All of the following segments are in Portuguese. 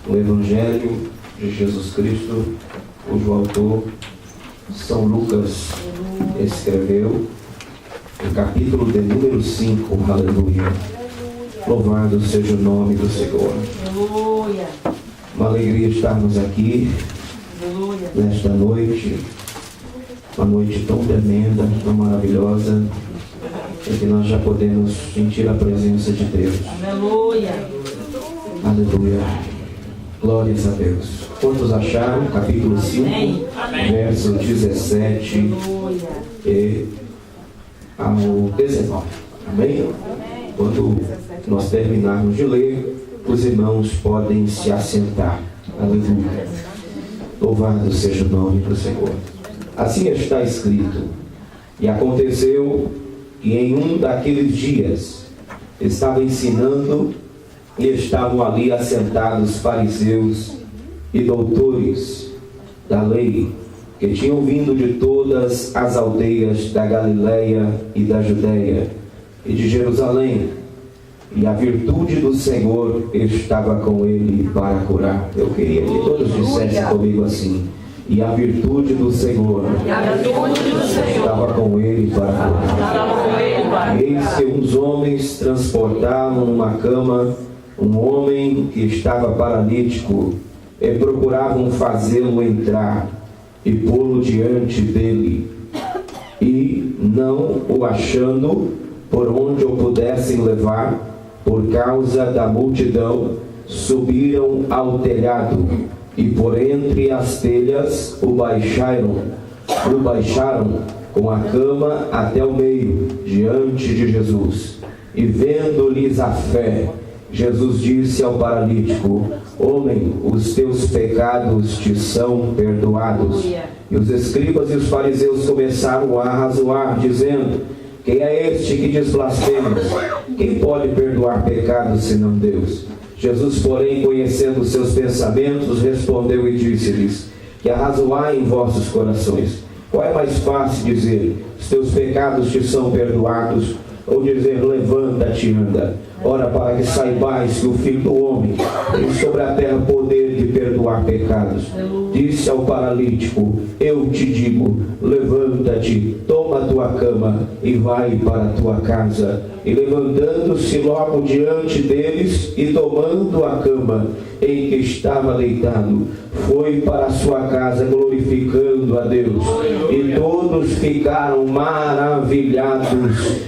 o Evangelho de Jesus Cristo, cujo autor São Lucas escreveu, o capítulo de número 5, aleluia. Louvado seja o nome do Senhor. Aleluia. Uma alegria estarmos aqui Aleluia. nesta noite, uma noite tão tremenda, tão maravilhosa, em que nós já podemos sentir a presença de Deus. Aleluia. Aleluia. Glórias a Deus. Quantos acharam? Capítulo 5, verso 17 Aleluia. e ao 19. Amém? Quando nós terminarmos de ler, os irmãos podem se assentar. Aleluia. Louvado seja o nome do Senhor. Assim está escrito: e aconteceu que em um daqueles dias estava ensinando e estavam ali assentados fariseus e doutores da lei, que tinham vindo de todas as aldeias da Galileia e da Judeia e de Jerusalém, e a virtude do Senhor estava com ele para curar. Eu queria que todos dissessem comigo assim: e a virtude do Senhor estava com ele para curar. Eis que uns homens transportavam numa cama um homem que estava paralítico, e procuravam fazê-lo entrar e pô-lo diante dele, e não o achando por onde o pudessem levar, por causa da multidão, subiram ao telhado, e por entre as telhas o baixaram com a cama até o meio, diante de Jesus. E vendo-lhes a fé, Jesus disse ao paralítico: homem, os teus pecados te são perdoados. E os escribas e os fariseus começaram a arrazoar, dizendo: quem é este que diz blasfêmias? Quem pode perdoar pecados senão Deus? Jesus, porém, conhecendo os seus pensamentos, respondeu e disse-lhes: que arrazoai em vossos corações? Qual é mais fácil dizer: os teus pecados te são perdoados, ou dizer: levanta-te e anda? Ora, para que saibais que o Filho do Homem tem sobre a terra poder de perdoar pecados. Disse ao paralítico: eu te digo, levanta-te, toma a tua cama e vai para a tua casa. E levantando-se logo diante deles e tomando a cama em que estava deitado, foi para a sua casa glorificando a Deus. E todos ficaram maravilhados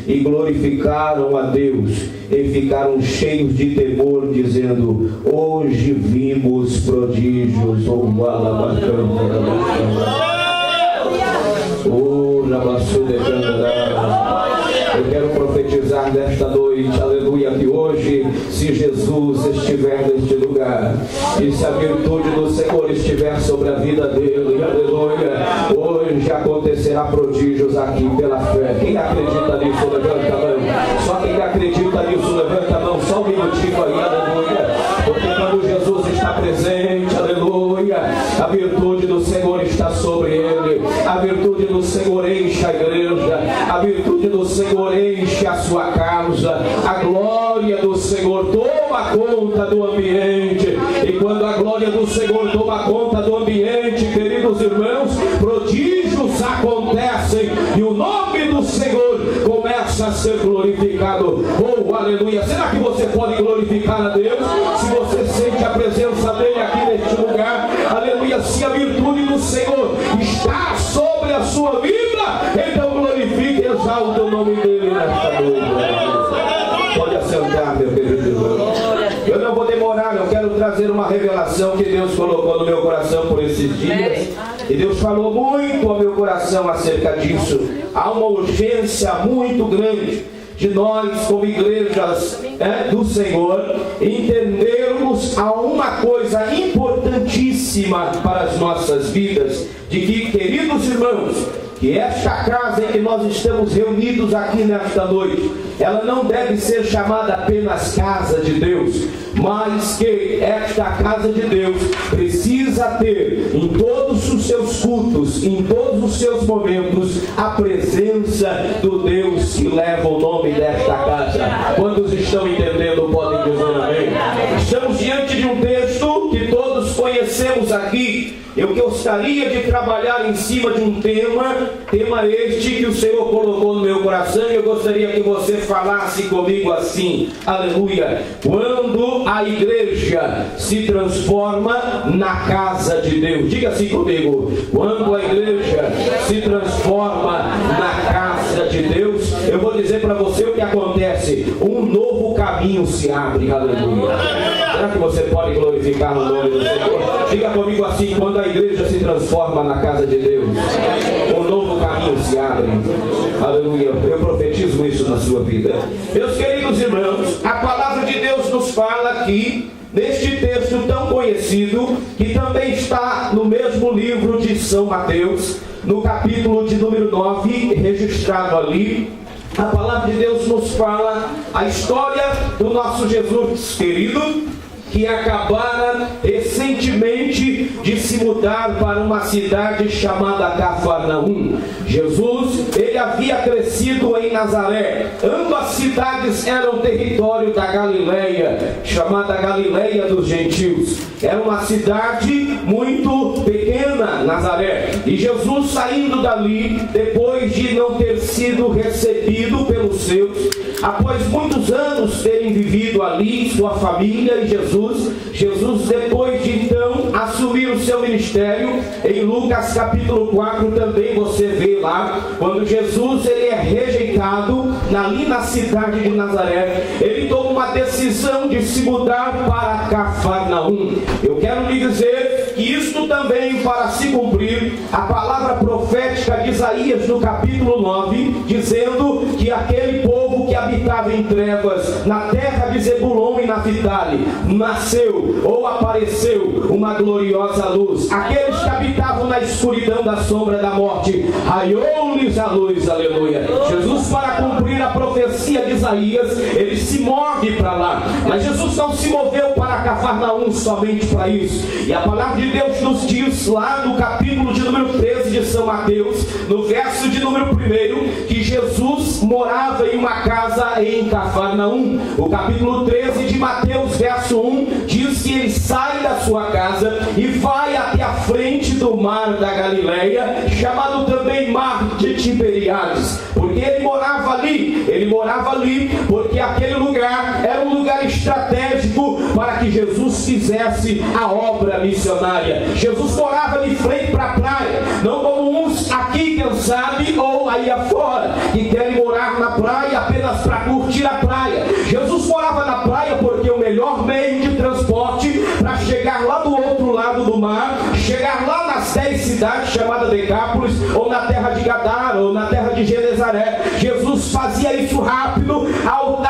e glorificaram a Deus, e ficaram cheios de temor, dizendo: hoje vimos prodígios. Eu quero profetizar nesta noite, aleluia, que hoje, se Jesus estiver neste lugar, e se a virtude do Senhor estiver sobre a vida dele, aleluia, hoje acontecerá prodígios aqui pela fé. Quem acredita nisso, levanta a mão. Só quem acredita nisso, levanta a mão. Só um minutinho aí, aleluia. Porque quando Jesus está presente, aleluia, a virtude do Senhor está sobre ele. A virtude do Senhor enche a igreja. A virtude do Senhor enche a sua casa. A glória do Senhor toma conta do ambiente. E quando a glória do Senhor toma conta do ambiente, queridos irmãos, prodígios acontecem e o nome do Senhor começa a ser glorificado. Oh, aleluia! Será que você pode glorificar a Deus? Se você sente a presença dele aqui neste lugar, aleluia! Se a virtude do Senhor está sobre a sua vida, então glorifique e exalte o nome dele nesta noite. Pode assentar, meu querido irmão. Eu não vou demorar, eu quero trazer uma revelação que Deus colocou no meu coração por esses dias. E Deus falou muito ao meu coração acerca disso. Há uma urgência muito grande de nós, como igrejas do Senhor, entendermos a uma coisa importantíssima para as nossas vidas, de que, queridos irmãos, que esta casa em que nós estamos reunidos aqui nesta noite, ela não deve ser chamada apenas casa de Deus, mas que esta casa de Deus precisa ter em todos os seus cultos, em todos os seus momentos, a presença do Deus que leva o nome desta casa. Quantos estão entendendo podem dizer amém? Estamos diante de um texto que permanecemos aqui, eu gostaria de trabalhar em cima de um tema este que o Senhor colocou no meu coração, e eu gostaria que você falasse comigo assim, aleluia: quando a igreja se transforma na casa de Deus. Diga assim comigo: quando a igreja se transforma na casa de Deus, eu vou dizer para você o que acontece: um novo caminho se abre, aleluia. Será que você pode glorificar o nome do Senhor? Diga comigo assim: quando a igreja se transforma na casa de Deus, um novo caminho se abre, aleluia. Eu profetizo isso na sua vida. Meus queridos irmãos, a palavra de Deus nos fala aqui, neste texto tão conhecido, que também está no mesmo livro de São Mateus, no capítulo de número 9, registrado ali. A palavra de Deus nos fala a história do nosso Jesus querido, que acabara recentemente de se mudar para uma cidade chamada Cafarnaum. Jesus, ele havia crescido em Nazaré. Ambas cidades eram território da Galileia, chamada Galileia dos Gentios. Era uma cidade muito pequena, Nazaré. E Jesus, saindo dali, depois de não ter sido recebido pelos seus, após muitos anos terem vivido ali, sua família e Jesus, depois de então assumir o seu ministério, em Lucas capítulo 4 também você vê lá, quando Jesus ele é rejeitado ali na cidade de Nazaré, ele toma uma decisão de se mudar para Cafarnaum. Eu quero lhe dizer que isto também para se cumprir a palavra profética de Isaías no capítulo 9, dizendo que aquele povo que habitava em trevas na terra de Zebulon e Naphtali, nasceu ou apareceu uma gloriosa luz. Aqueles que habitavam na escuridão da sombra da morte, raiou-lhes a luz, aleluia. Jesus, para cumprir a profecia de Isaías, ele se move para lá. Mas Jesus não se moveu para Cafarnaum somente para isso. E a palavra de Deus nos diz lá no capítulo de número 13 de São Mateus, no verso de número 1, que Jesus morava em uma casa em Cafarnaum. O capítulo 13 de Mateus, verso 1, diz que ele sai da sua casa e vai até a frente do mar da Galileia, chamado também mar de Tiberíades, porque ele morava ali porque aquele lugar era um lugar estratégico para que Jesus fizesse a obra missionária. Jesus morava de frente para a praia, não como uns aqui, quem sabe, ou aí afora, que querem morar na praia apenas para curtir a praia. Jesus morava na praia porque o melhor meio de transporte para chegar lá do outro lado do mar, chegar lá nas 10 cidades chamadas Decápolis, ou na terra de Gadara, ou na terra de Genezaré, Jesus fazia isso rápido,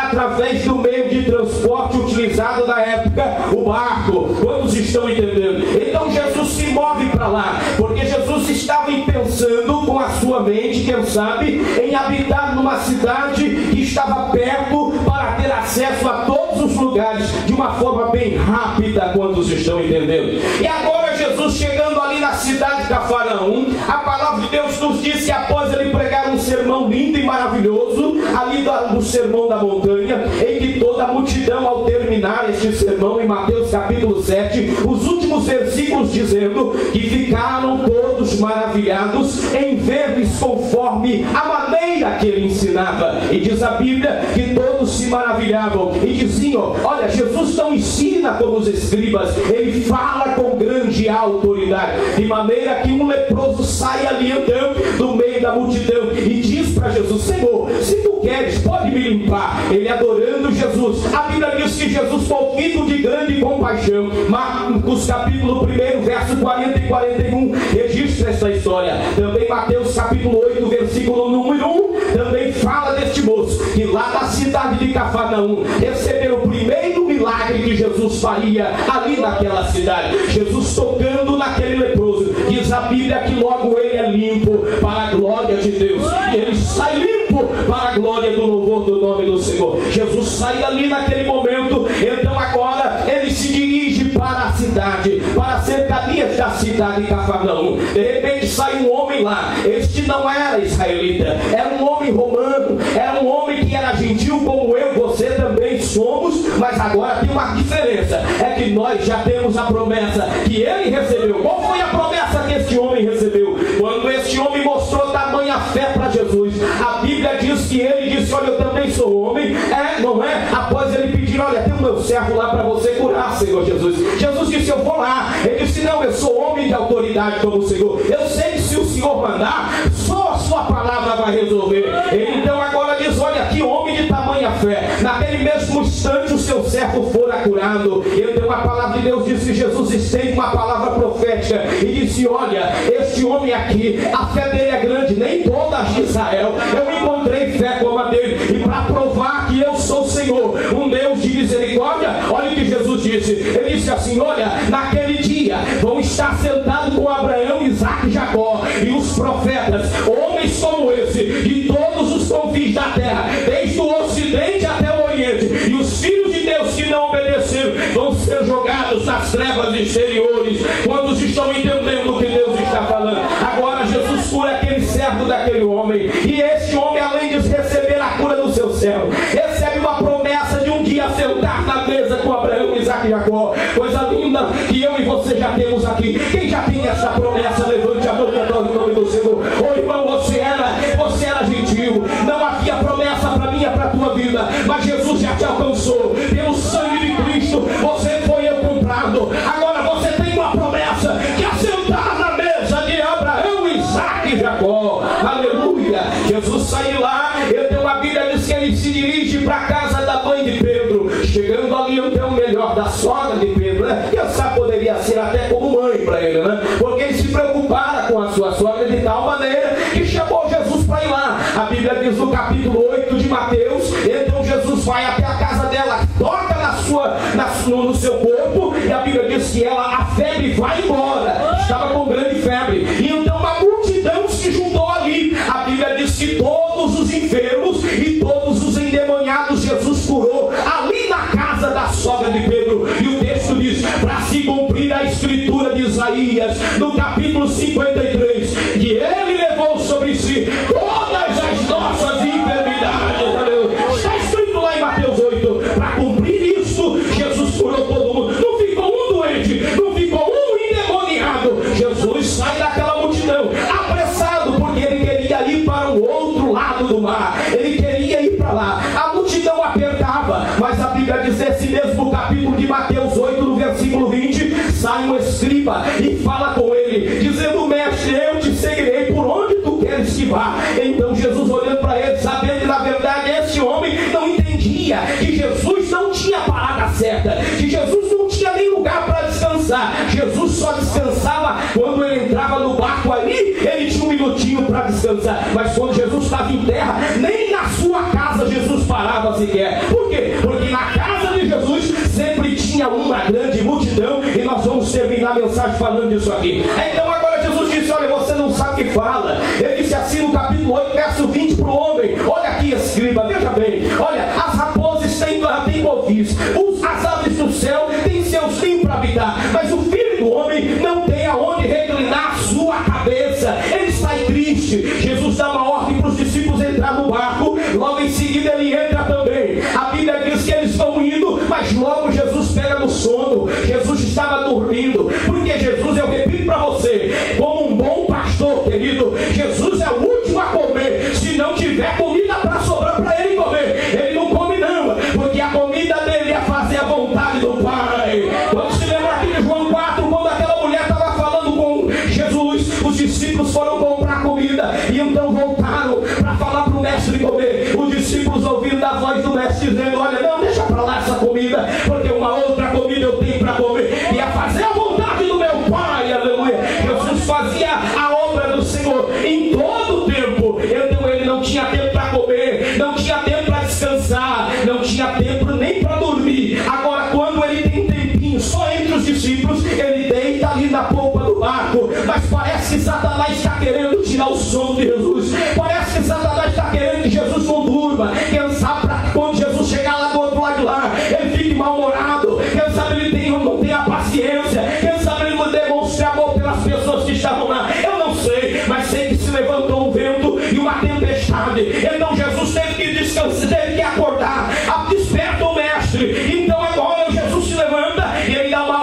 através do meio de transporte utilizado na época, o barco. Quantos estão entendendo? Então Jesus se move para lá, porque Jesus estava pensando com a sua mente, quem sabe, em habitar numa cidade que estava perto, para ter acesso a todos os lugares de uma forma bem rápida. Quantos estão entendendo? E agora Jesus chegando ali na cidade de Cafarnaum, a palavra de Deus nos diz que após ele pregar um sermão lindo e maravilhoso, ali do sermão da montanha, em que toda a multidão, ao terminar este sermão, em Mateus capítulo 7, os últimos versículos dizendo que ficaram todos maravilhados em ver-lhes conforme a maneira que ele ensinava. E diz a Bíblia que todos se maravilhavam e diziam: olha, Jesus não ensina como os escribas, ele fala com grande autoridade, de maneira que um leproso sai ali então do meio da multidão e diz para Jesus: Senhor, se tu queres, pode me limpar. Ele adorando Jesus, a Bíblia diz que Jesus, movido de grande compaixão, Marcos capítulo 1, verso 40 e 41, registra essa história. Também Mateus capítulo 8, versículo número 1, também fala deste moço, que lá da cidade de Cafarnaum recebeu o primeiro milagre que Jesus faria ali naquela cidade. Jesus tocando naquele leproso, diz a Bíblia que logo ele é limpo para a glória de Deus, e ele sai limpo para a glória do louvor do nome do Senhor. Jesus sai ali naquele momento, então agora ele se dirige para a cidade, para as cercanias da cidade de Cafarnaum. De repente sai um homem lá. Este não era israelita, era um homem romano, era um homem que era gentil como eu, você também somos, mas agora tem uma diferença, é que nós já temos a promessa que ele recebeu. Qual foi a promessa que este homem recebeu? Quando este homem mostrou tamanha fé para Jesus, a Bíblia diz que ele disse: olha, eu também sou homem, não é? Após ele pedir: olha, tem o meu servo lá para você curar, Senhor Jesus. Jesus disse: eu vou lá. Ele disse: não, eu sou homem de autoridade como o Senhor. Eu sei que se o Senhor mandar, só a sua palavra vai resolver. Ele então agora diz: olha, que homem de tamanha fé. Naquele mesmo instante o seu servo fora curado. Então a palavra de Deus diz que Jesus estende uma palavra profética e disse: olha, este homem aqui, a fé dele é grande, nem toda de Israel eu encontrei fé como a dele. E para provar que eu sou o Senhor, um Deus de misericórdia, olha o que Jesus disse. Ele disse assim: olha, naquele dia vão estar sentados com Abraão, Isaque e Jacó e os profetas, homens como esse, de todos os confins da terra, desde o ocidente até o oriente, e os filhos de Deus que não obedeceram vão ser jogados nas trevas exteriores. Quantos estão entendendo o que Deus está falando? Agora Jesus cura aquele servo daquele homem, e este homem, além de receber a cura do seu servo, recebe uma promessa de um dia sentar na mesa com Abraão, Isaque e Jacó. Coisa linda que eu e você já temos aqui. Quem já tem essa promessa, levante a mão e adore o nome do Senhor. Ô irmão, você era gentil, não havia promessa para mim e para a tua vida, mas Jesus já te alcançou. Pelo sangue de Cristo você foi comprado. Agora você tem uma promessa, que é sentar na mesa de Abraão, Isaque e Jacó. Aleluia. Jesus saiu lá, então a Bíblia diz que ele se dirige para a casa da mãe de Pedro, chegando ali então melhor da sogra de Pedro, né? Quem sabe poderia ser até como mãe para ele, né? Porque ele se preocupara com a sua sogra de tal maneira que chamou Jesus para ir lá. A Bíblia diz no capítulo 8 de Mateus, então Jesus vai até a casa dela, toca no seu corpo, e a Bíblia diz que a febre vai embora. Estava com grande febre, e então uma multidão se juntou ali. A Bíblia diz que todos os enfermos e todos os endemoniados Jesus curou ali na casa da sogra de Pedro. E o texto diz: para se cumprir a escritura de Isaías, no capítulo 53, que ele levou sobre si todas as nossas enfermidades. Está escrito lá em Mateus 8. Para cumprir isso, Jesus curou todo mundo. Não ficou um doente, não ficou um endemoniado. Jesus sai daquela multidão apressado, porque ele queria ir para o outro lado do mar. Ele queria ir para lá. A multidão apertava, mas a Bíblia diz nesse mesmo capítulo de Mateus 8, no versículo 20, sai um escriba e fala com ele, dizendo: mestre, eu te seguirei por onde tu queres que vá. Então Jesus, olhando para ele, sabendo que na verdade esse homem não entendia que Jesus não tinha parada certa, que Jesus não tinha nem lugar para descansar. Jesus só descansava quando ele entrava no barco ali, ele tinha um minutinho para descansar. Mas quando Jesus estava em terra, nem na sua casa Jesus parava sequer. Por quê? Porque na casa de Jesus sempre tinha uma grande multidão, e nós vamos terminar a mensagem falando disso aqui. Então agora Jesus disse: olha, você não sabe o que fala. Ele disse assim no capítulo 8, verso 20 para o homem: olha aqui, escriba, veja bem, olha, as raposas têm covis, as aves do céu têm seus ninhos para habitar, mas o filho do homem não tem aonde reclinar a sua cabeça. Ele sai triste. Jesus dá uma ordem para os discípulos entrar no barco, logo em seguida ele entra também. A Bíblia diz que eles vão indo, mas logo Jesus pega no sono. Jesus estava dormindo, porque Jesus, eu repito para você, como um bom pastor, querido, Jesus é o último a comer. Se não tiver comida para sobrar para ele comer, ele não come não, porque a comida dele é fazer a vontade do Pai. Vamos se lembrar aqui de João 4, quando aquela mulher estava falando com Jesus, os discípulos foram comprar comida, e então voltaram para falar para o mestre comer. Os discípulos ouviram da voz do mestre dizendo: olha, não, deixa para lá essa comida, porque uma outra comida eu tenho para comer, e é fazer a vontade do meu Pai. Aleluia. Jesus fazia a obra do Senhor em todo o tempo. Então ele não tinha tempo para comer, não tinha tempo para descansar, não tinha tempo nem para dormir. Agora, quando ele tem um tempinho só entre os discípulos, ele deita ali na polpa do barco. Mas parece que Satanás está querendo tirar o sono de Jesus. Parece que Satanás está querendo que Jesus não durma. Quem sabe para quando Jesus chegar lá do outro lado de lá, ele fique mal-humorado. Quem sabe ele não tenha paciência. Quem sabe ele não demonstre amor pelas pessoas que estavam lá. Eu não sei, mas sei que se levantou um vento e uma tempestade. Então Jesus teve que descansar, teve que acordar. Desperta o mestre. Então agora Jesus se levanta e ele dá uma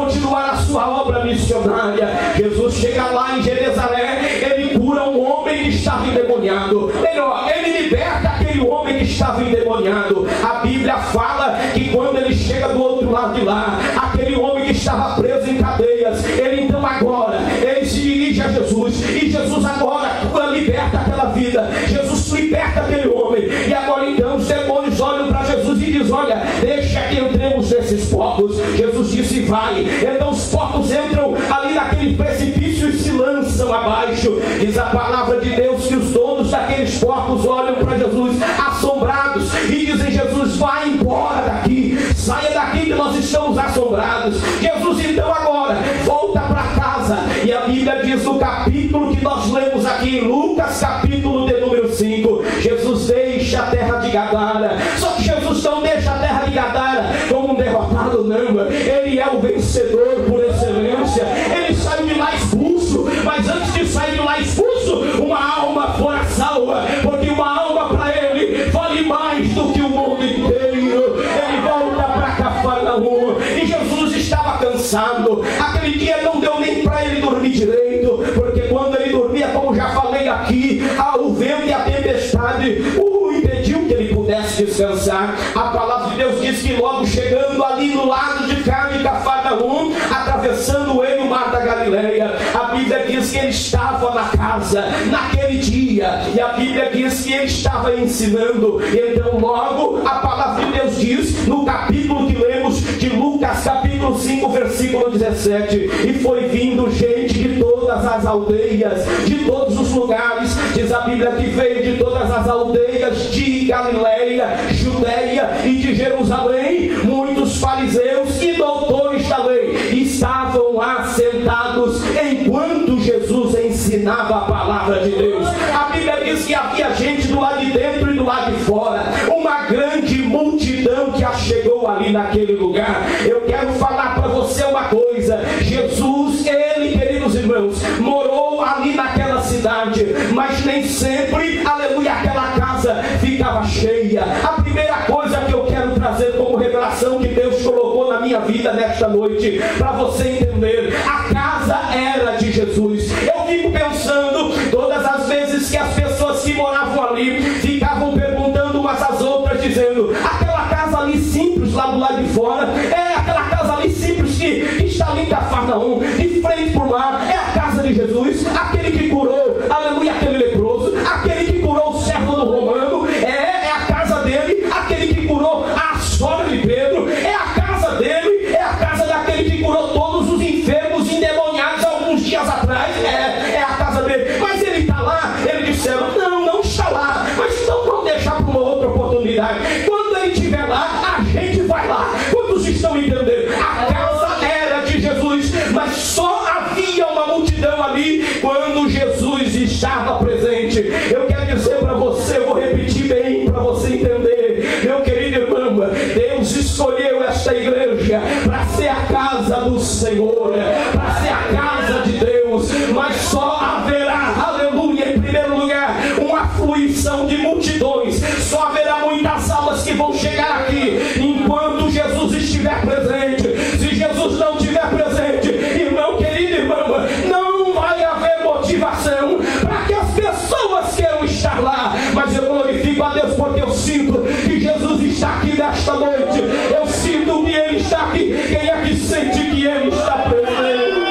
continuar a sua obra missionária. Jesus chega lá em Genezaré, ele cura um homem que estava endemoniado. Melhor, ele liberta aquele homem que estava endemoniado. A Bíblia fala que quando ele chega do outro lado de lá, aquele homem que estava preso em cadeias, ele então agora, ele se dirige a Jesus, e Jesus agora liberta aquela vida. Jesus liberta aquele homem, e agora então os demônios olham para Jesus e dizem: olha, deixa que entremos nesses porcos. Jesus disse: vai. Então os porcos entram ali naquele precipício e se lançam abaixo. Diz a palavra de Deus que os donos daqueles porcos olham para Jesus assombrados e dizem: Jesus, vai embora daqui, saia daqui que nós estamos assombrados. Jesus então agora volta para casa, e a Bíblia diz no capítulo que nós lemos aqui em Lucas, capítulo de número 5, Jesus deixa a terra de Gadara. Só que Jesus não deixa a terra de Gadara como um derrotado, não. Ele é o vencedor por excelência. Ele saiu de lá expulso, mas antes de sair de lá expulso, uma alma fora salva, porque uma alma para ele vale mais do que o mundo inteiro. Ele volta para Cafarnaum, e Jesus estava cansado. Aquele dia não deu nem para ele dormir direito, porque quando ele dormia, como já falei aqui, o vento e a tempestade o impediu que ele pudesse descansar. A palavra de Deus diz que logo chegando ali no lado de cá de Cafarnaum, atravessando ele o mar da Galileia, a Bíblia diz que ele estava na casa naquele dia, e a Bíblia diz que ele estava ensinando. Então logo a palavra de Deus diz no capítulo que lemos de Lucas, capítulo 5, versículo 17: e foi vindo gente de todas as aldeias, de todos os lugares. Diz a Bíblia que veio de todas as aldeias de Galileia, Judeia e de Jerusalém, muitos fariseus e doutores da lei estavam assentados enquanto Jesus ensinava a palavra de Deus. A Bíblia diz que havia gente do lado de dentro e do lado de fora, uma grande multidão que chegou ali naquele lugar. Eu quero falar para você uma coisa: Jesus, ele, queridos irmãos, morou ali naquela cidade, mas nem sempre, aleluia, aquela casa ficava cheia. A primeira coisa que eu quero trazer como revelação que Deus colocou na minha vida nesta noite, para você entender, a casa era de Jesus. Eu fico pensando, todas as vezes que as pessoas que moravam ali ficavam perguntando umas às outras, dizendo: aquela casa ali simples lá do lado de fora, é aquela casa ali simples que está ali em Cafarnaum, de frente para o mar, é a casa de Jesus, aquele que curou, aleluia, aquele leproso, aquele que curou o servo do romano, é a casa dele, aquele que curou a sogra de Pedro, é a casa dele, é a casa daquele que curou todos os enfermos endemoniados alguns dias atrás, é a casa dele. Mas ele está lá, eles disseram: não está lá, mas então vamos deixar para uma outra oportunidade. Quando ele estiver lá, a gente vai lá. Quantos estão entendendo? A casa era de Jesus, mas só havia uma multidão ali quando Jesus estava presente. Eu quero dizer para você, eu vou repetir bem para você entender, meu querido irmão, Deus escolheu esta igreja para ser a casa do Senhor, para ser a casa de Deus, mas só haverá, aleluia, em primeiro lugar, uma fluição de multidões. Só haverá muitas almas que vão chegar aqui enquanto Jesus estiver presente. Se Jesus não estiver presente, irmão, querido irmão, não vai haver motivação para que as pessoas queiram estar lá. Mas eu glorifico a Deus porque eu sinto que Jesus está aqui nesta noite. Eu sinto que Ele está aqui. Quem é que sente que Ele está presente?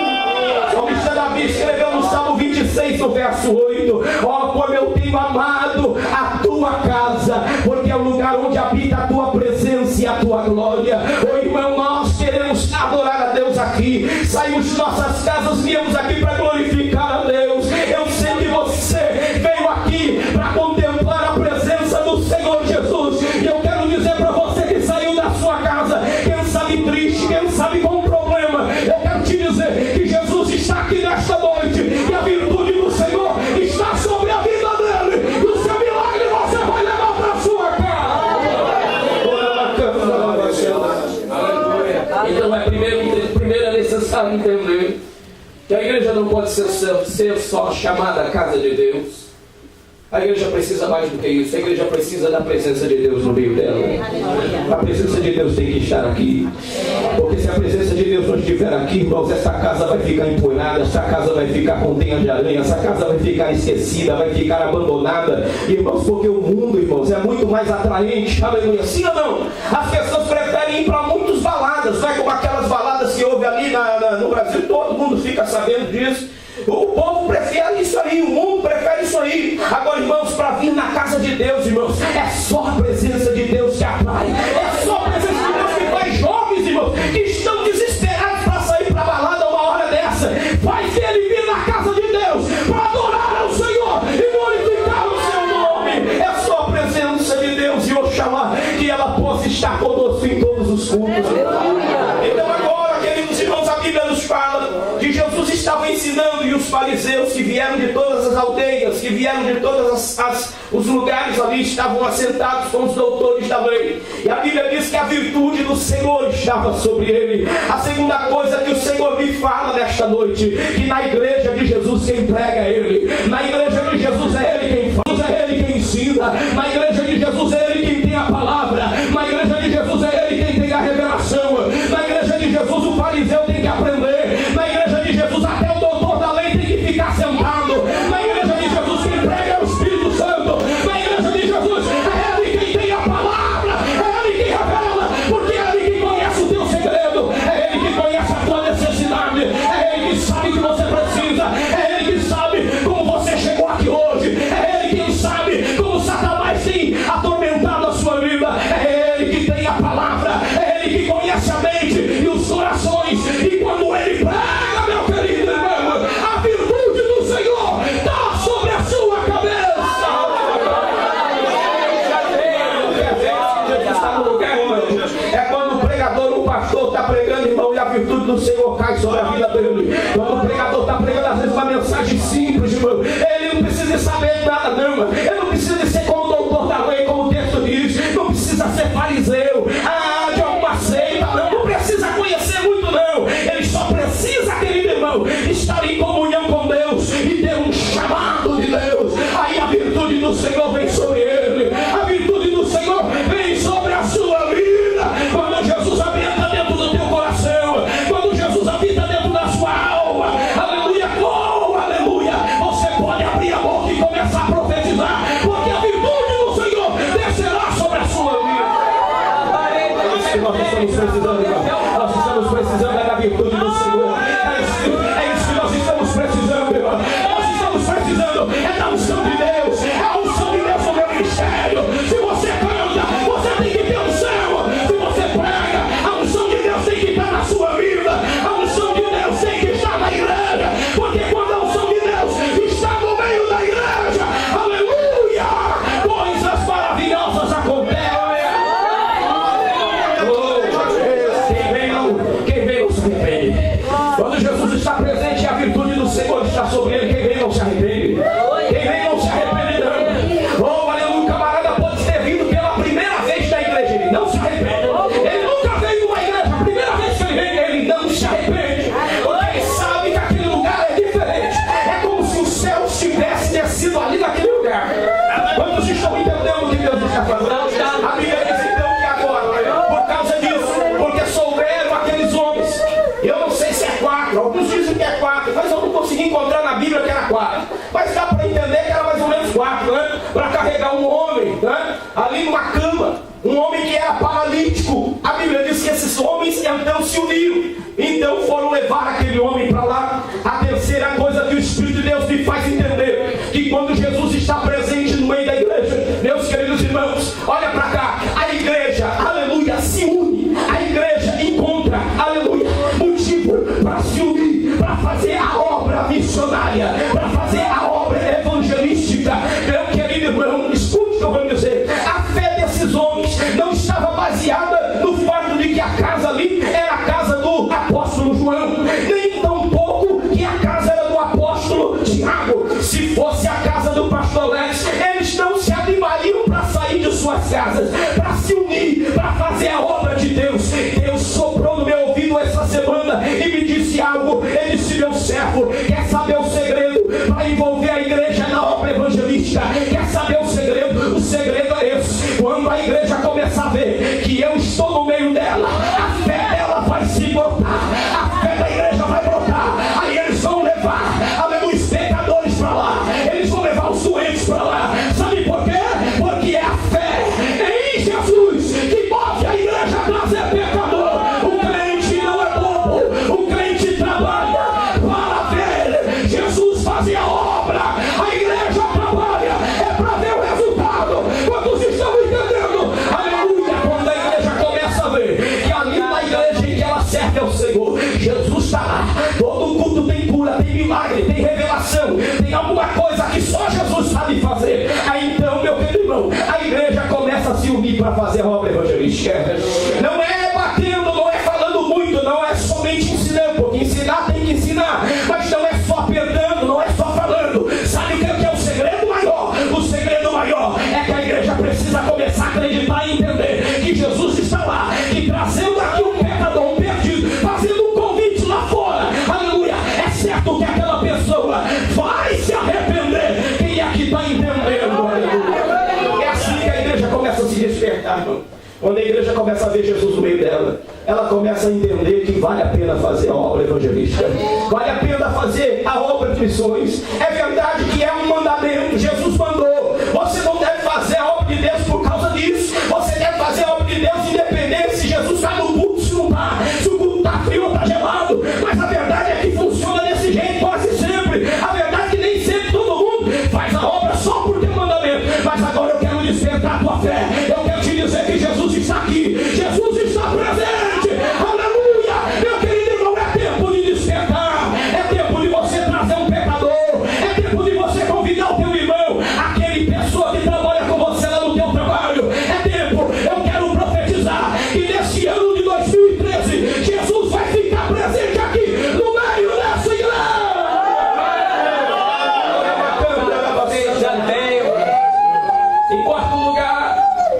O salmista Davi escreveu no Salmo 26, no verso 8: ó, como eu tenho amado a tua casa, porque é o lugar onde habita a tua presença e a tua glória. Ô irmão, nós queremos adorar a Deus aqui. Saímos de nossas casas, viemos aqui para glorificar a Deus. Eu sei que você veio aqui para contemplar a presença do Senhor Jesus. E eu quero dizer para você que saiu da sua casa, quem sabe triste, quem sabe com um problema, eu quero te dizer que Jesus está aqui nesta noite, e a virtude do Senhor está sobre a vida dele, e o seu milagre você vai levar para a sua casa. Então primeiro é necessário entender que a igreja não pode ser só chamada casa de Deus. A igreja precisa mais do que isso. A igreja precisa da presença de Deus no meio dela. A presença de Deus tem que estar aqui. Porque se a presença de Deus não estiver aqui, irmãos, essa casa vai ficar empoeirada, essa casa vai ficar com teia de aranha, essa casa vai ficar esquecida, vai ficar abandonada. Irmãos, porque o mundo, irmãos, é muito mais atraente. Aleluia. Sim ou não? As pessoas preferem ir para muitas baladas, não é como aquelas baladas que houve ali no Brasil, todo mundo fica sabendo disso. O povo prefere isso aí, o mundo prefere isso aí. Agora, irmãos, para vir na casa de Deus, irmãos, é só a presença de Deus que atrai. É só a presença de Deus que faz jovens, irmãos, que estão desesperados para sair para a balada uma hora dessa. Faz ele vir na casa de Deus para adorar ao Senhor e glorificar o seu nome. É só a presença de Deus e Oxalá que ela possa estar conosco em todos os cultos. Então agora, queridos irmãos, a Bíblia nos fala que Jesus estava ensinando, e os fariseus que vieram de todas as aldeias, que vieram de todos os lugares ali, estavam assentados com os doutores da lei. E a Bíblia diz que a virtude do Senhor estava sobre ele. A segunda coisa que o Senhor me fala nesta noite, que na igreja de Jesus quem prega é ele. Na igreja de Jesus é ele quem fala, é ele quem ensina. Na igreja de Jesus é ele quem tem a palavra. Na igreja de Jesus é ele quem tem a revelação. Na igreja de Jesus o fariseu tem que aprender. Na igreja de Jesus até o doutor da lei tem que ficar sentado. Na igreja de Jesus quem prega é o Espírito Santo. Na igreja de Jesus é ele quem tem a palavra. É ele quem revela, porque é ele quem conhece o teu segredo. É ele quem conhece a tua necessidade. É ele que sabe o que você precisa. É ele que sabe como você chegou aqui hoje. É ele quem sabe como Satanás tem atormentado a sua vida. É ele que tem a palavra. É ele que conhece a mente e os corações. E quando ele prega, meu querido irmão, a virtude do Senhor está sobre a sua cabeça. É quando o pregador, o pastor está pregando, irmão, e a virtude do Senhor cai sobre a vida dele. Quando o pregador está pregando, às vezes, uma mensagem simples, irmão, ele não precisa saber nada, não. Ele não precisa ser como o doutor da lei, como o texto diz. Não precisa ser fariseu, de alguma seita, não precisa conhecer muito, não. Ele só precisa, querido irmão, estar em comunhão com Deus e ter um chamado de Deus. Aí a virtude do Senhor vem sobre ele. A virtude do Senhor vem sobre a sua vida. Quando Jesus habita dentro do teu coração, quando Jesus habita dentro da sua alma, aleluia, oh, aleluia, você pode abrir a boca e começar a profetizar, porque a virtude do Senhor descerá sobre a sua vida. Nós estamos precisando, irmão. Nós estamos precisando da virtude do Senhor. É isso que nós estamos precisando, irmão. Nós estamos precisando da unção de Deus. É a unção de Deus sobre o ministério. Se você canta, você tem que ter unção. Se você prega, a unção de Deus tem que estar na sua vida. A unção de Deus tem que estar na igreja. Porque quando a unção de Deus está no meio da igreja, aleluia, coisas maravilhosas acontecem. Quando Jesus está presente, a virtude do Senhor está sobre ele. Quem vem não se arrepende. Quem vem não se arrepende não. Oh, aleluia, o camarada pode ter vindo pela primeira vez na igreja, ele não se arrepende. Ele nunca veio numa igreja, a primeira vez que ele vem, ele não se arrepende. Porque ele sabe que aquele lugar é diferente. É como se o céu tivesse descido ali naquele lugar. Quantos estão entendendo o que Deus está fazendo? A Bíblia diz então que agora, por causa disso, porque souberam aqueles homens, eu não sei se é 4, alguns dizem que é 4, mas eu não consegui encontrar na Bíblia que era 4. Mas dá para entender que era mais ou menos 4, né? Para carregar um homem, né? Ali numa cama, um homem que era paralítico. A Bíblia diz que esses homens então se uniram. Então foram levar aquele homem para lá. A terceira coisa que o Espírito de Deus me faz entender, que quando Jesus está presente no meio da igreja, meus queridos irmãos, olha para cá, a igreja, aleluia, se une. A igreja encontra, aleluia, motivo para se unir, para fazer a obra missionária, para fazer a obra evangelística. Meu querido irmão, escute o que eu vou dizer. A fé desses homens não estava baseada no fato de que a casa ali era a casa do apóstolo João, nem tampouco que a casa era do apóstolo Tiago. Se fosse a casa do pastor Lex, eles não se animariam para sair de suas casas, para se unir, para fazer a obra de Deus. Deus soprou no meu ouvido essa semana e me disse algo. Ele disse: meu servo, quer saber o segredo para envolver a igreja na obra evangelística? Quer ensinar. Mas não é só perdendo, não é só falando. Sabe o que é o segredo maior? O segredo maior é que a igreja precisa começar a acreditar e entender que Jesus está lá, que trazendo aqui um pecador, um perdido, fazendo um convite lá fora. Aleluia! É certo que aquela pessoa vai se arrepender. Quem aqui está entendendo? Aleluia! É assim que a igreja começa a se despertar, irmão. Quando a igreja começa a ver Jesus no meio dela, ela começa a entender que vale a pena fazer a obra evangelística, vale a pena fazer a obra de missões. É verdade que é um mandamento, Jesus mandou. Você não deve fazer a obra de Deus por causa disso. Você deve fazer a obra de Deus independente se Jesus está no culto, se não está, se o culto está frio ou está gelado. Mas a verdade é que funciona desse jeito quase sempre. A verdade é que nem sempre todo mundo faz a obra só por ter mandamento. Mas agora eu quero despertar a tua fé. Eu quero te dizer que Jesus está aqui, Jesus está presente. Aleluia! Meu querido irmão, é tempo de despertar. É tempo de você trazer um pecador. É tempo de você convidar o teu irmão, aquele pessoa que trabalha com você lá no teu trabalho. É tempo, eu quero profetizar que nesse ano de 2013 Jesus vai ficar presente aqui no meio dessa igreja. Em quarto lugar,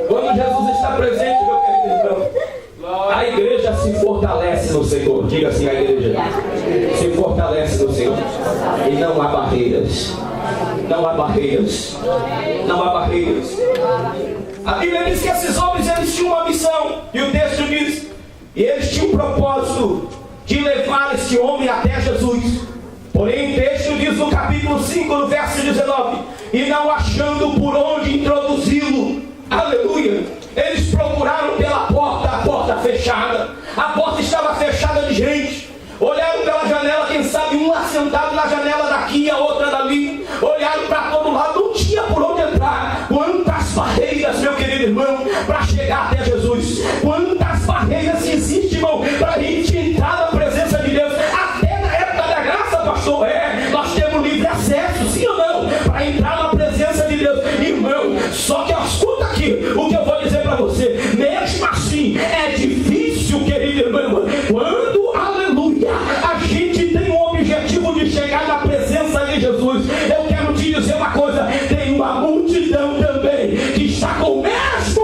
quando Jesus está presente, meu querido irmão, a igreja se fortalece no Senhor. Diga assim: a igreja se fortalece no Senhor. E não há barreiras. Não há barreiras. Não há barreiras. A Bíblia diz que esses homens, eles tinham uma missão. E o texto diz: e eles tinham o propósito de levar esse homem até Jesus. Porém o texto diz no capítulo 5, no verso 19: e não achando por onde introduzi-lo. Aleluia! Eles procuraram pela porta, a porta fechada. A porta estava fechada de gente. Olharam pela janela, quem sabe um assentado na janela daqui, a outra dali. Olharam para todo lado, não tinha por onde entrar. Quantas barreiras, meu querido irmão, para chegar até Jesus. Quantas barreiras existem, irmão, para a gente entrar na presença de Deus. Até na época da graça, pastor, nós temos livre acesso, sim ou não, para entrar na presença de Deus. Irmão, só que escuta aqui o que eu vou dizer para você. Mesmo assim, é difícil, querido irmão, quando, aleluia, a gente tem um objetivo de chegar na presença de Jesus. Eu quero te dizer uma coisa: tem uma multidão também que está com o mesmo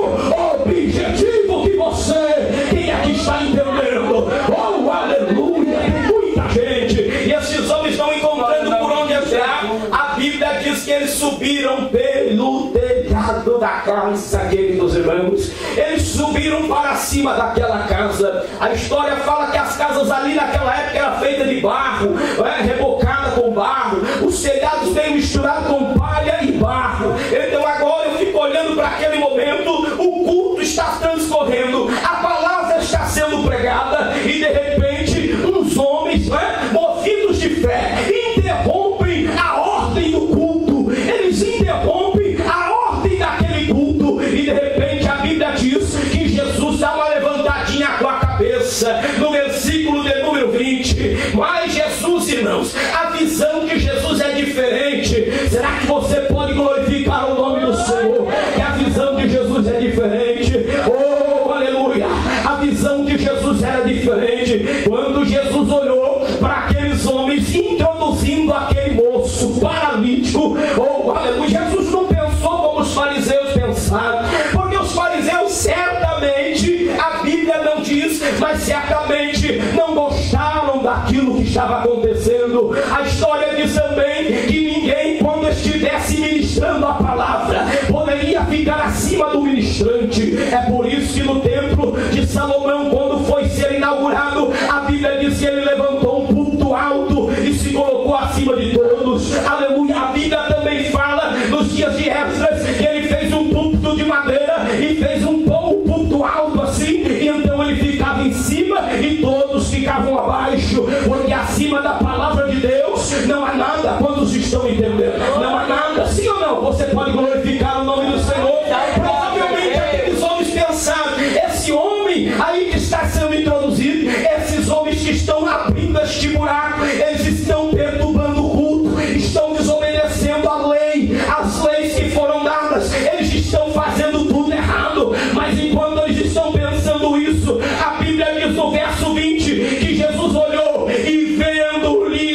objetivo que você. Quem aqui está entendendo? Oh, aleluia! Tem muita gente, e esses homens estão encontrando por onde entrar. A Bíblia diz que eles subiram pelo telhado da casa, queridos irmãos. Eles subiram para cima daquela casa. A história fala que as casas ali naquela época eram feitas de barro, rebocada com barro. Os telhados bem misturados com palha e barro. Então agora eu fico olhando para aquele momento. O culto está transcorrendo, a palavra está sendo pregada, e de repente uns homens, movidos de fé, interrompem a ordem do culto. Eles interrompem a ordem daquele culto, e de repente a Bíblia diz que Jesus dá uma levantadinha com a cabeça, no versículo de número 20. Mas Jesus, irmãos, a visão de Jesus é diferente. Será que você pode glorificar o nome do Senhor? Que a visão de Jesus é diferente. Oh, aleluia! A visão de Jesus era diferente. Quando Jesus olhou para aqueles homens introduzindo aquele moço paralítico, oh, aleluia! Jesus não pensou como os fariseus pensaram, porque os fariseus certamente, a Bíblia não diz, mas certamente não gostaram daquilo que estava acontecendo. A história diz também que ninguém, quando estivesse ministrando a palavra, poderia ficar acima do ministrante. É por isso que no templo de Salomão, quando foi ser inaugurado, a Bíblia diz que ele levantou um púlpito alto e se colocou acima de todos. Aleluia! A Bíblia também fala nos dias de Esdras que ele fez um púlpito de madeira e fez um púlpito alto assim, e então ele ficava em cima e todos ficavam abaixo, porque acima da palavra de Deus não há nada. Quantos estão entendendo? Não há nada, sim ou não? Você pode glorificar o nome do Senhor. Provavelmente aqueles homens pensaram: esse homem aí que está sendo introduzido, esses homens que estão abrindo este buraco, eles estão perturbando o culto, estão desobedecendo a lei, as leis que foram dadas, eles estão fazendo tudo errado. Mas enquanto eles estão pensando isso, a Bíblia diz no verso 20 que Jesus olhou e vendo-lhe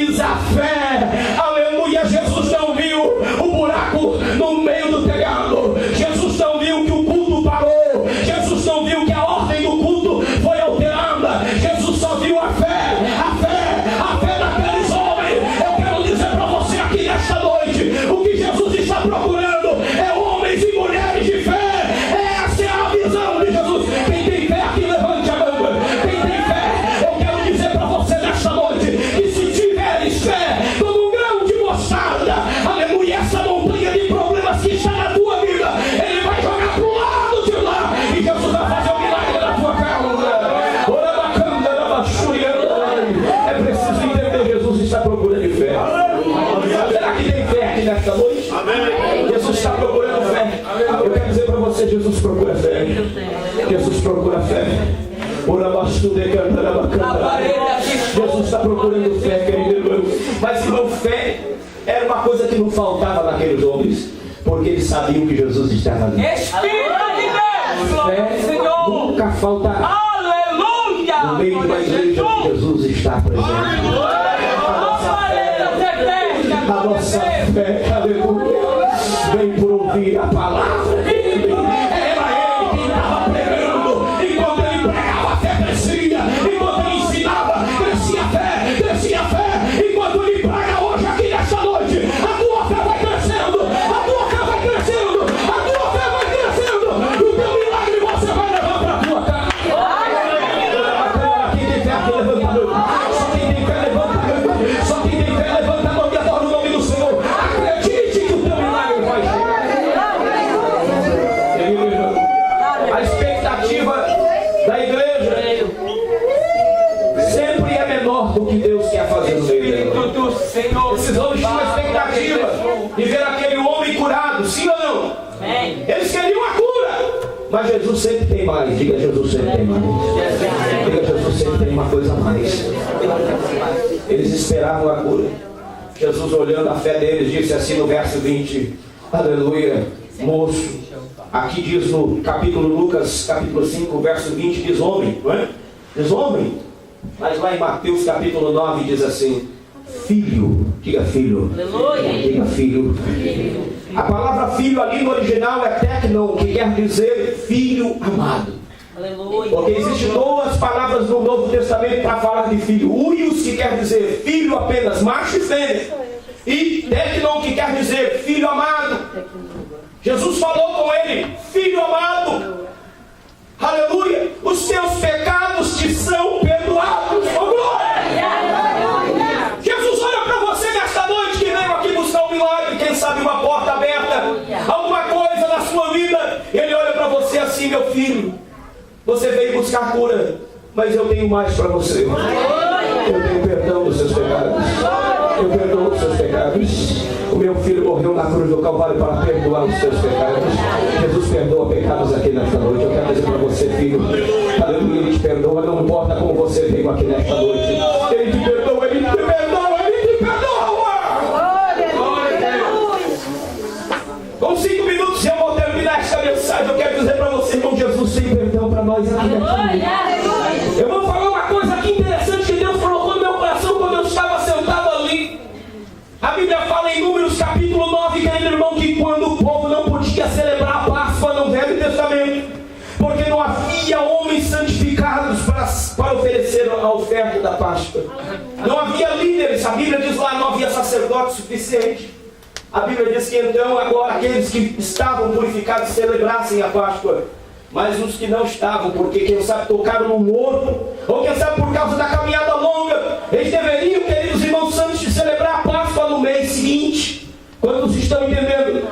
procurando fé. Será que tem fé aqui nesta noite? Jesus está procurando fé. Eu quero dizer para você, Jesus procura fé. Jesus procura fé. Jesus está procurando fé, querido irmão. Mas irmão, fé era uma coisa que não faltava naqueles homens, porque eles sabiam que Jesus estava ali. Espírito de Deus, Fé Senhor. nunca faltará Aleluia. no meio da igreja que Jesus está presente. A nossa fé, aleluia, vem por ouvir a palavra dele. Era ele quem estava pregando. Enquanto ele pregava, a fé crescia. Enquanto ele ensinava, crescia a fé, crescia a fé. Enquanto ele prega hoje aqui nesta noite, a tua fé vai crescendo, a tua fé vai crescendo, a tua fé vai crescendo. E o teu milagre você vai levar para a tua casa. Quem tem fé aqui, levanta a mão. Só quem tem fé, levanta a mão. Só quem tem fé, levanta a mão e adora o nome do Senhor. Acredite que o teu milagre vai chegar. A expectativa da igreja sempre é menor do que Deus quer fazer no meio dela. Do Senhor. Esses homens tinham uma expectativa de ver aquele homem curado, sim ou não? Eles queriam a cura, mas Jesus sempre tem mais. Diga, Jesus sempre tem mais. Diga, Jesus sempre tem uma coisa a mais. Eles esperavam a cura. Jesus, olhando a fé deles, disse assim no verso 20: aleluia, moço. Aqui diz no capítulo Lucas, capítulo 5, verso 20, diz homem, não é? Diz homem. Mas lá em Mateus capítulo 9 diz assim: filho. Diga filho. Aleluia. Diga filho. A palavra filho ali no original é teknon, que quer dizer filho amado. Aleluia. Porque existem duas palavras no Novo Testamento para falar de filho. Uios, que quer dizer filho apenas, macho e fêmea. E teknon, que quer dizer filho amado. Jesus falou com ele: filho amado, aleluia, os teus pecados te são perdoados. Oh, glória! Jesus olha para você nesta noite que veio aqui buscar um milagre, quem sabe uma porta aberta, alguma coisa na sua vida. Ele olha para você assim: meu filho, você veio buscar cura, mas eu tenho mais para você. Eu tenho perdão dos seus pecados. Eu perdoo os seus pecados. O meu filho morreu na cruz do Calvário para perdoar os seus pecados. Jesus perdoa pecados aqui nesta noite. Eu quero dizer para você, filho, aleluia, ele te perdoa. Não importa como você veio aqui nesta noite. Ele te perdoa, ele te perdoa, ele te perdoa. Com 5 minutos eu vou terminar esta mensagem. Eu quero dizer para você, irmão, Jesus tem perdão para nós aqui nesta noite. Eu vou falar uma coisa aqui interessante que Deus colocou no meu coração quando eu estava sentado ali. A Bíblia fala em Números capítulo 9, querido irmão, que quando o povo não podia celebrar a Páscoa no Velho Testamento, porque não havia homens santificados para oferecer a oferta da Páscoa. Não havia líderes, a Bíblia diz lá, não havia sacerdote suficiente. A Bíblia diz que então agora aqueles que estavam purificados celebrassem a Páscoa. Mas os que não estavam, porque quem sabe tocaram no morto, ou quem sabe por causa da caminhada longa, eles deveriam, queridos irmãos santos, celebrar a Páscoa no mês seguinte. Quantos estão entendendo?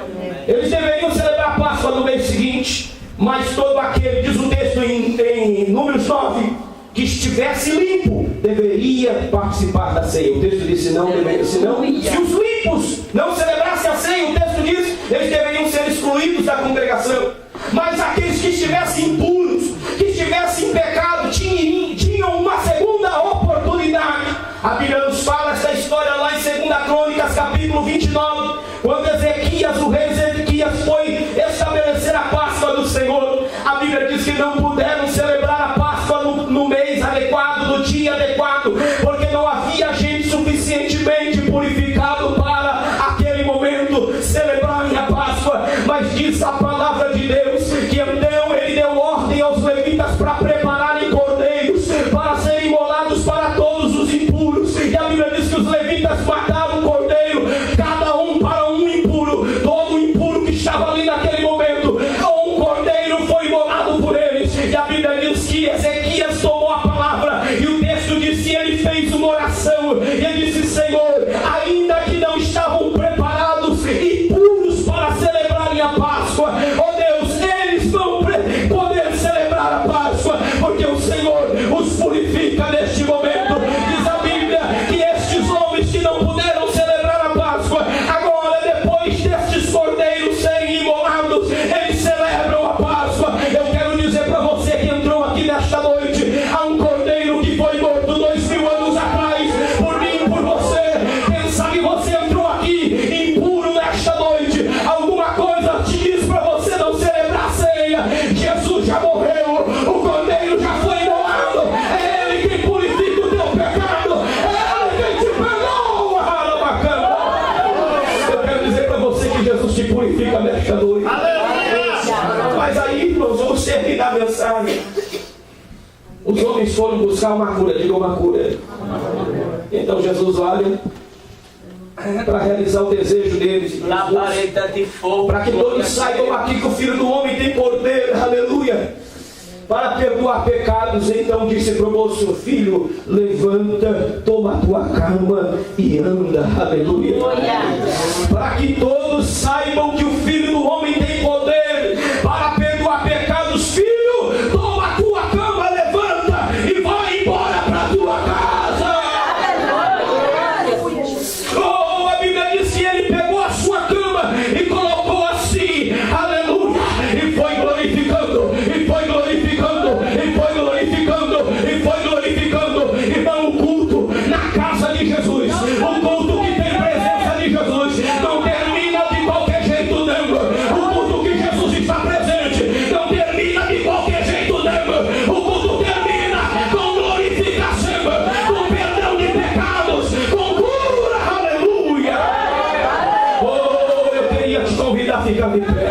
Eles deveriam celebrar a Páscoa no mês seguinte, mas todo aquele, diz o texto em Números 9, que estivesse limpo, deveria participar da ceia. O texto diz, se os limpos não celebrassem a ceia, o texto diz, eles deveriam ser excluídos da congregação. Mas aqueles que estivessem impuros, que estivessem em pecado, tinham uma segunda oportunidade. A Bíblia nos fala essa história lá em 2 Crônicas, capítulo 29, quando Ezequias, o rei Ezequias, foi estabelecer a Páscoa do Senhor. A Bíblia diz que não puderam celebrar a Páscoa no mês adequado, no dia adequado, porque não havia gente suficientemente purificado para aquele momento celebrarem a Páscoa. Mas diz a palavra de Deus que então ele deu ordem aos levitas para prepararem cordeiros para serem imolados para todos os impuros. E a Bíblia diz que os levitas mataram o cordeiro, cada um para um impuro. Todo impuro que estava ali naquele momento, um cordeiro foi imolado por eles. E a Bíblia diz que Ezequias tomou a palavra, e o texto diz que ele fez uma oração, e ele disse: Senhor, ainda que não estavam preparados e puros para celebrarem a Páscoa, oh Deus, eles vão poder celebrar a Páscoa, porque o Senhor os purifica neste momento. Diz a Bíblia que estes homens que não homens foram buscar uma cura. Diga uma cura. Então Jesus olha para realizar o desejo deles. Labareda de fogo. Para que todos saibam aqui que o Filho do Homem tem poder. Aleluia. Para perdoar pecados. Então disse para o moço: filho, levanta, toma a tua cama e anda. Aleluia. Para que todos saibam que o Filho do Homem tem poder para perdoar pecados. Filho, toma a tua cama, levanta e vai embora para a tua casa. Oh, a Bíblia diz que ele pegou a sua cama e colocou assim, aleluia, e foi glorificando, e foi glorificando, e foi glorificando, e foi glorificando. Irmão, o culto na casa de Jesus, o culto que tem presença de Jesus, não termina de qualquer jeito, não. O culto que Jesus está presente não termina de qualquer jeito, não. O culto termina com glorificação, com perdão de pecados, com cura, aleluia. Oh, eu queria te convidar a ficar de pé.